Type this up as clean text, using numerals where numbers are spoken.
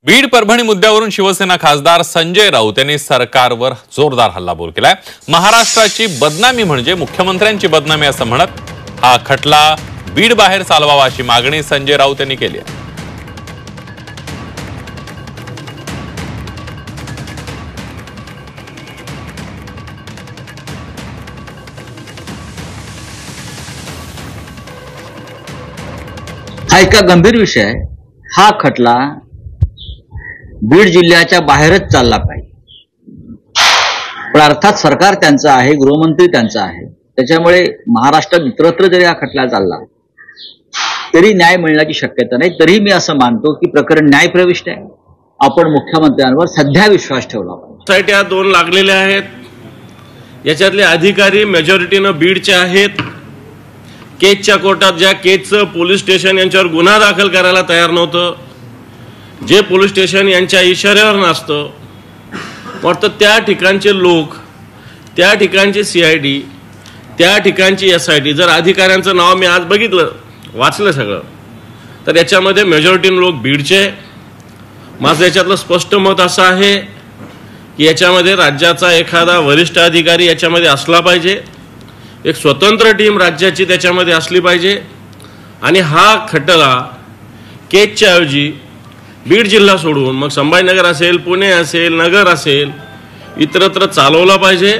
बीड परभणी मुद्द्यावरून शिवसेना खासदार संजय राऊत यांनी सरकारवर जोरदार हल्लाबोल केलाय। महाराष्ट्राची बदनामी म्हणजे मुख्यमंत्र्यांची बदनामी असं म्हणत हा खटला बीड बाहेर चालवावा अशी मागणी संजय राऊत यांनी केली आहे। हा एक गंभीर विषय आहे। हा खटला बीड जिल्ह्याच्या बाहेरच चालला पाहिजे, पण अर्थात सरकार त्यांचं आहे, गृहमंत्री त्यांचा आहे, त्याच्यामुळे महाराष्ट्रात इतरत्र जरी हा खटला चालला तरी न्याय मिळण्याची शक्यता नाही। तरी मी असं मानतो की प्रकरण न्यायप्रविष्ट आहे। आपण मुख्यमंत्र्यांवर सध्या विश्वास ठेवला पाहिजे। या 2 लागलेल्या आहेत, याच्यातले अधिकारी मेजॉरिटीनं बीडचे आहेत। केजच्या कोर्टात ज्या केजचं पोलीस स्टेशन यांच्यावर गुन्हा दाखल करायला तयार नव्हतं, जे पोलीस स्टेशन यांच्या इशाऱ्यावर नसतं, वाटतं त्या ठिकाणचे लोक, त्या ठिकाणचे CID, त्या ठिकाणची SIT, जर अधिकाऱ्यांचं नाव मी आज बघितलं, वाचलं सगळं, तर याच्यामध्ये मेजॉरिटी लोक बीडचे। माझं याच्यातलं स्पष्ट मत असं आहे की याच्यामध्ये राज्याचा एखादा वरिष्ठ अधिकारी याच्यामध्ये असला पाहिजे, एक स्वतंत्र टीम राज्याची त्याच्यामध्ये असली पाहिजे, आणि हा खटला केजच्या ऐवजी बीड जिल्हा सोडून मग संभाजीनगर असेल, पुणे असेल, नगर असेल, इतरत्र चालवला पाहिजे।